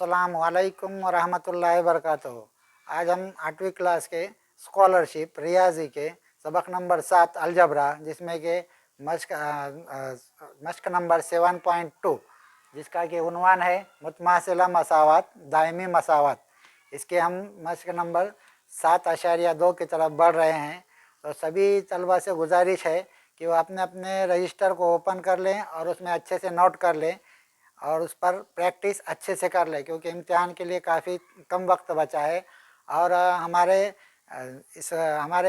अस्सलाम वालेकुम व रहमतुल्लाहि व बरकातुहू। आज हम 8वीं क्लास के स्कॉलरशिप रियाजी के सबक नंबर 7 अलजबरा, जिसमें के मश्क नंबर 7.2, जिसका कि उन्वान है मुतमासिला मसावत दायमी मसावत, इसके हम मश्क नंबर 7.2 की तरफ बढ़ रहे हैं। तो सभी तलबा से गुजारिश है कि वो अपने अपने रजिस्टर को ओपन कर लें और उसमें अच्छे से नोट कर लें और उस पर प्रैक्टिस अच्छे से कर लें, क्योंकि इम्तिहान के लिए काफ़ी कम वक्त बचा है। और हमारे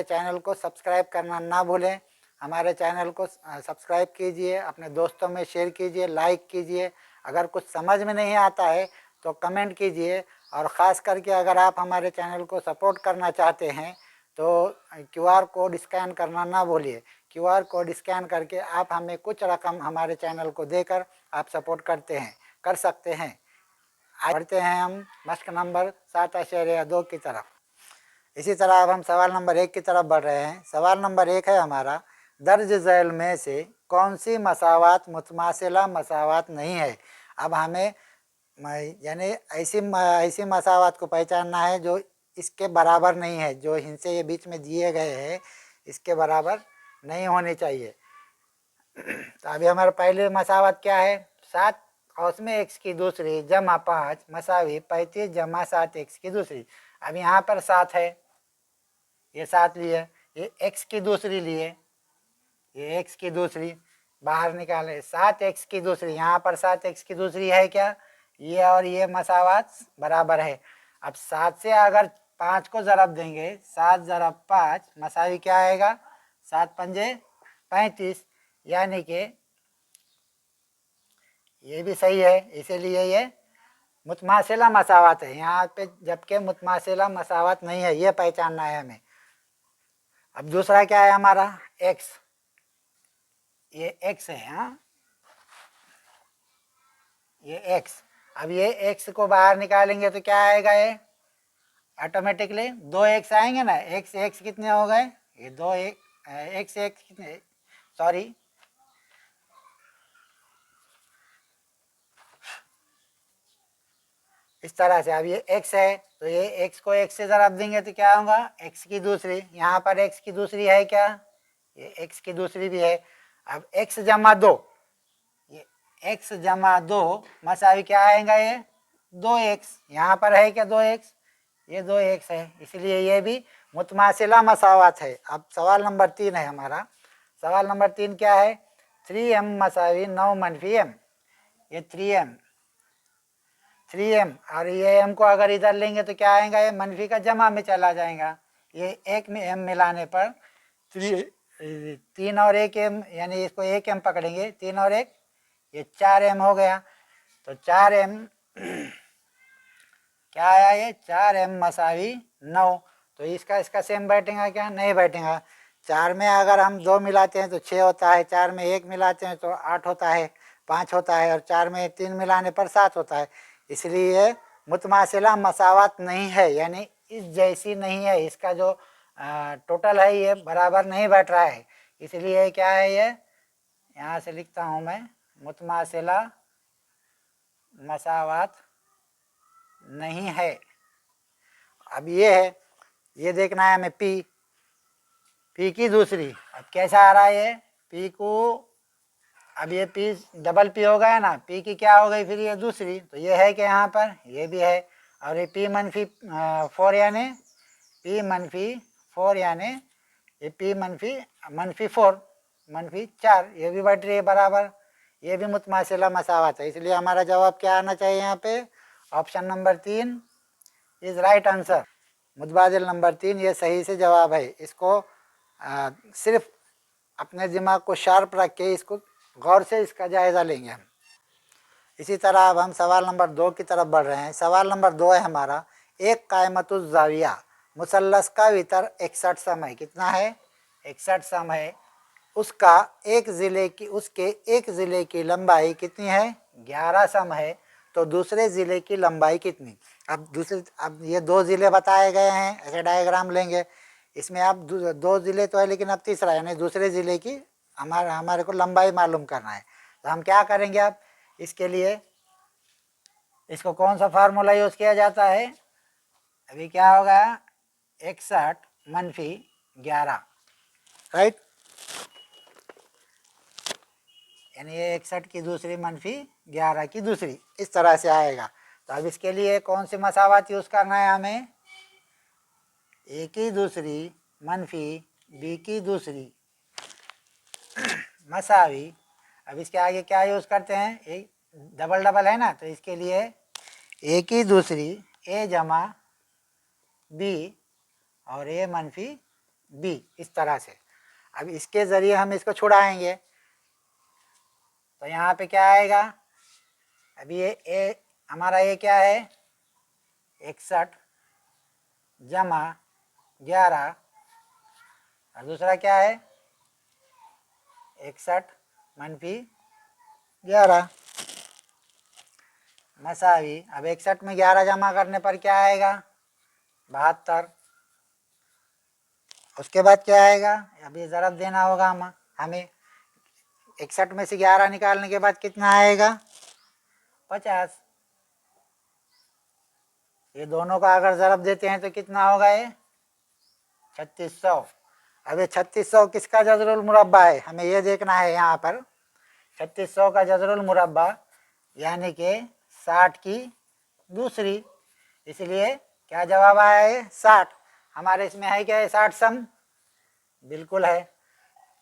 चैनल को सब्सक्राइब करना ना भूलें। हमारे चैनल को सब्सक्राइब कीजिए, अपने दोस्तों में शेयर कीजिए, लाइक कीजिए। अगर कुछ समझ में नहीं आता है तो कमेंट कीजिए, और ख़ास करके अगर आप हमारे चैनल को सपोर्ट करना चाहते हैं तो QR कोड स्कैन करना ना भूलिए। QR कोड स्कैन करके आप हमें कुछ रकम हमारे चैनल को देकर आप सपोर्ट कर सकते हैं। आज बढ़ते हैं हम मश्क नंबर 7.2 की तरफ। इसी तरह अब हम सवाल नंबर 1 की तरफ बढ़ रहे हैं। सवाल नंबर 1 है हमारा, दर्ज झैल में से कौन सी मसावत मुतमासिला मसावत नहीं है। अब हमें यानी ऐसी मसावत को पहचानना है जो इसके बराबर नहीं है, जो इनसे ये बीच में दिए गए हैं इसके बराबर नहीं होनी चाहिए। तो अभी हमारा पहले मसावत क्या है, 7 औसमे x की दूसरी जमा 5 मसावी 35 जमा 7 x की दूसरी। अब यहाँ पर 7 है, ये 7 लिए, ये x की दूसरी लिए, ये x की दूसरी बाहर निकाले, 7x की दूसरी, यहाँ पर 7x की दूसरी है क्या, ये और ये मसावत बराबर है। अब 7 से अगर 5 को ज़रब देंगे, 7 ज़रब 5 मसावी क्या आएगा, 7 पंजे 35, यानी कि ये भी सही है, इसीलिए ये मुतमासिला मसावत है यहाँ पे, जबकि मुतमासिला मसावत नहीं है, ये पहचानना है हमें। अब दूसरा क्या है हमारा, x, ये x है, हाँ ये x। अब ये x को बाहर निकालेंगे तो क्या आएगा, ये ऑटोमेटिकली 2x आएंगे ना। x कितने हो गए, ये 2 x कितने, सॉरी इस तरह से। अब ये x है तो ये x को x से ज़रब देंगे तो क्या होगा, x की दूसरी, यहाँ पर x की दूसरी है क्या, ये x की दूसरी भी है। अब x जमा 2, ये x जमा 2 मसावी क्या आएगा, ये 2x, यहाँ पर है क्या 2x, ये 2x है, इसलिए ये भी मुतमासिला मसावत है। अब सवाल नंबर 3 है हमारा। सवाल नंबर 3 क्या है, 3m मसावी 9 मनफी m, ये 3m और ये m को अगर इधर लेंगे तो क्या आएगा, ये मनफी का जमा में चला जाएगा। ये एक में m मिलाने पर 3 और 1 m, यानी इसको 1 m पकड़ेंगे, 3 और 1 ये 4m हो गया। तो 4m क्या आया, ये 4m मसावी 9। तो इसका सेम बैठेगा क्या, नहीं बैठेगा। 4 में अगर हम 2 मिलाते हैं तो 6 होता है, 4 में 1 मिलाते हैं तो 8 होता है, 5 होता है, और 4 में 3 मिलाने पर 7 होता है। इसलिए मुतमासिला मसावत नहीं है, यानी इस जैसी नहीं है, इसका जो टोटल है ये बराबर नहीं बैठ रहा है। इसलिए क्या है, ये यहाँ से लिखता हूँ मैं, मुतमासिला मसावत नहीं है। अब ये है, ये देखना है हमें p की दूसरी। अब कैसा आ रहा है ये p को, अब ये p डबल p हो गया ना, p की क्या हो गई फिर ये दूसरी, तो ये है कि यहाँ पर ये भी है। और ये p मनफी 4 यानी p मनफी 4 यानी ये p मनफी 4 मनफी 4, ये भी बैठ रही है बराबर, ये भी मुतमासिला मसावत है। इसलिए हमारा जवाब क्या आना चाहिए यहाँ पे, option number 3 is right answer. मुतबादिल नंबर 3 ये सही से जवाब है। इसको सिर्फ अपने दिमाग को शार्प रख के इसको गौर से इसका जायज़ा लेंगे हम। इसी तरह अब हम सवाल नंबर 2 की तरफ बढ़ रहे हैं। सवाल नंबर 2 है हमारा, एक कायमतुज़ ज़ाविया मुसल्लस का वितर 61 सम है। कितना है, 61 सम है। उसके एक ज़िले की लंबाई कितनी है, 11 सम है। तो दूसरे ज़िले की लंबाई कितनी। अब ये 2 ज़िले बताए गए हैं, ऐसे डायग्राम लेंगे। इसमें अब 2 ज़िले तो है, लेकिन अब तीसरा यानी दूसरे ज़िले की हमारे को लंबाई मालूम करना है। तो हम क्या करेंगे, अब इसके लिए इसको कौन सा फार्मूला यूज़ किया जाता है? अभी क्या होगा, 61 मनफी 11, राइट, यानी ये 61 की दूसरी मनफी 11 की दूसरी, इस तरह से आएगा। तो अब इसके लिए कौन सी मसावत यूज़ करना है हमें? ए की दूसरी मनफी बी की दूसरी मसावी। अब इसके आगे क्या यूज़ करते हैं? एक डबल डबल है ना, तो इसके लिए ए की दूसरी ए जमा बी और ए मनफी बी, इस तरह से। अब इसके ज़रिए हम इसको छुड़ाएंगे, तो यहाँ पे क्या आएगा? अभी ये ए हमारा ए क्या है? 61 जमा 11, और दूसरा क्या है? 61 मनफी 11 मसावी। अब 61 में 11 जमा करने पर क्या आएगा? 72। उसके बाद क्या आएगा? अब ये ज़रब देना होगा हमें। 61 में से 11 निकालने के बाद कितना आएगा? 50। ये दोनों का अगर ज़रब देते हैं तो कितना होगा? ये 3600। अब ये 3600 किसका जज़रुल मुरब्बा है? हमें ये देखना है यहाँ पर। 3600 का जज़रुल मुरब्बा यानी कि 60 की दूसरी, इसलिए क्या जवाब आया है? 60। हमारे इसमें है क्या है? 60 सम, बिल्कुल है।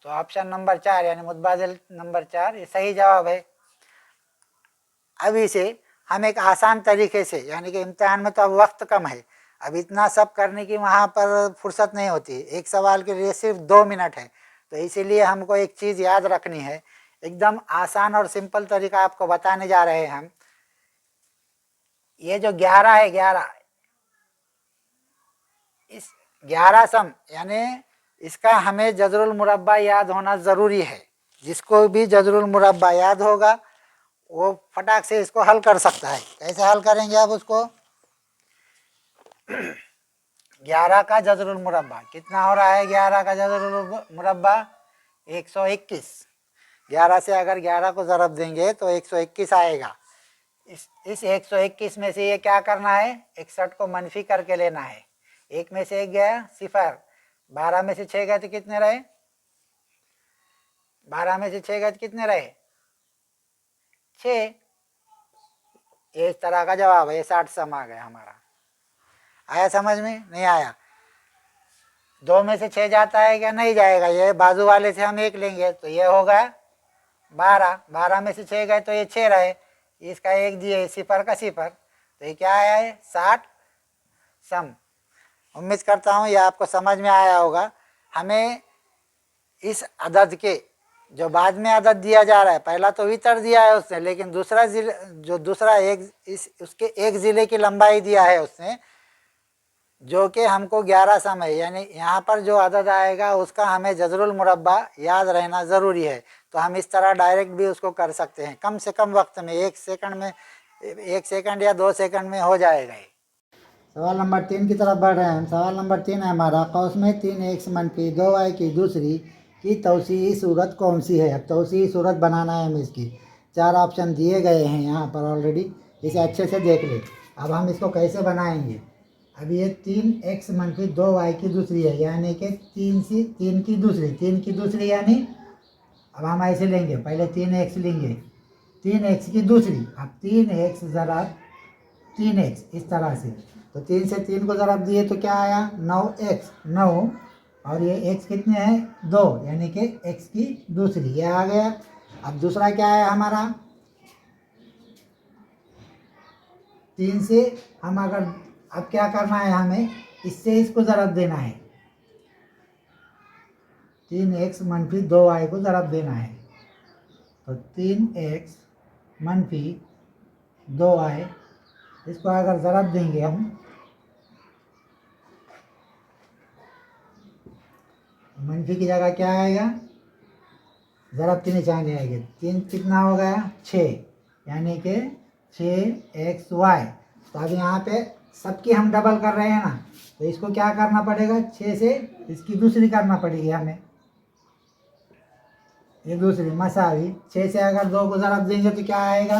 तो ऑप्शन नंबर 4 यानी मुतबादिल नंबर 4 ये सही जवाब है। अब इसे हम एक आसान तरीके से, यानी कि इम्तिहान में तो अब वक्त कम है, अब इतना सब करने की वहाँ पर फुर्सत नहीं होती, एक सवाल के लिए सिर्फ 2 मिनट है, तो इसीलिए हमको एक चीज़ याद रखनी है। एकदम आसान और सिंपल तरीका आपको बताने जा रहे हैं हम। ये जो 11 है, 11, इस 11 सम यानी इसका हमें जज़रुल मुरब्बा याद होना ज़रूरी है। जिसको भी जज़रुल मुरब्बा याद होगा वो फटाक से इसको हल कर सकता है। कैसे हल करेंगे आप उसको? 11 का जज़रुल मुरब्बा कितना हो रहा है? 11 का जज़रुल मुरब्बा 121। 11 से अगर 11 को ज़रब देंगे तो 121 आएगा। इस 121 में से ये क्या करना है? 61 को मनफी करके लेना है। एक में से एक गया, 0। 12 में से 6 गए तो कितने रहे? 12 में से 6 गए तो कितने रहे? 6। ये इस तरह का जवाब है। ये 60 सम आ गया हमारा। आया समझ में? नहीं आया? 2 में से 6 जाता है क्या? नहीं जाएगा। ये बाजू वाले से हम 1 लेंगे तो ये होगा 12। 12 में से 6 गए तो ये 6 रहे, इसका 1 दिए, 0 का 0, तो ये क्या आया है? 60 सम। उम्मीद करता हूँ ये आपको समझ में आया होगा। हमें इस अदद के जो बाद में अदद दिया जा रहा है, पहला तो वितर दिया है उसने, लेकिन दूसरा ज़िले जो दूसरा उसके एक ज़िले की लंबाई दिया है उसने, जो कि हमको 11 सम है, यानी यहाँ पर जो अदद आएगा उसका हमें जज़रुल मुरब्बा याद रहना ज़रूरी है। तो हम इस तरह डायरेक्ट भी उसको कर सकते हैं, कम से कम वक्त में, 1 सेकंड या 2 सेकंड में हो जाएगा। सवाल नंबर 3 की तरफ बढ़ रहे हैं हम। सवाल नंबर 3 है हमारा, कौस में 3x मनफी 2y की दूसरी की तौसीई सूरत कौन सी है? अब तौसीई सूरत बनाना है हमें इसकी। 4 ऑप्शन दिए गए हैं यहाँ पर ऑलरेडी, इसे अच्छे से देख ले। अब हम इसको कैसे बनाएंगे? अब ये 3x मनफी 2y की दूसरी है, यानी कि 3 की दूसरी यानी, अब हम ऐसे लेंगे, पहले 3x लेंगे, 3x की दूसरी, अब 3x ज़रा 3x इस तरह से, तो 3 से 3 को ज़रब दिए तो क्या आया? 9x, 9, और ये x कितने हैं? 2, यानी कि x की दूसरी, ये आ गया। अब दूसरा क्या है हमारा? 3 से हम अगर, अब क्या करना है हमें? इससे इसको ज़रब देना है, 3x मनफी 2y को ज़रब देना है, तो 3x मनफी 2y, इसको अगर ज़रब देंगे हम, मनफी की जगह क्या आएगा? ज़रब के निशान आएंगे। 3 कितना हो गया? 6, यानी कि 6xy। तो अब यहाँ पे सबकी हम डबल कर रहे हैं ना, तो इसको क्या करना पड़ेगा? 6 से इसकी दूसरी करना पड़ेगी हमें, ये दूसरी मसावी। 6 से अगर 2 को ज़रब देंगे तो क्या आएगा?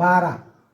12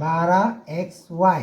12xy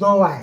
2y،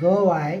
2y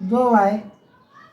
2y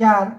4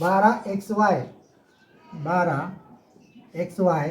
12xy، 12xy.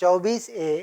24a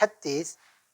36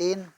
3،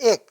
1.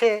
6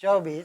24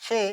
6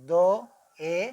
2a،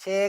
6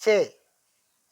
6،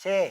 6،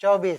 24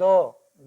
2،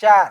4.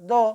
2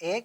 1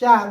4.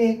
1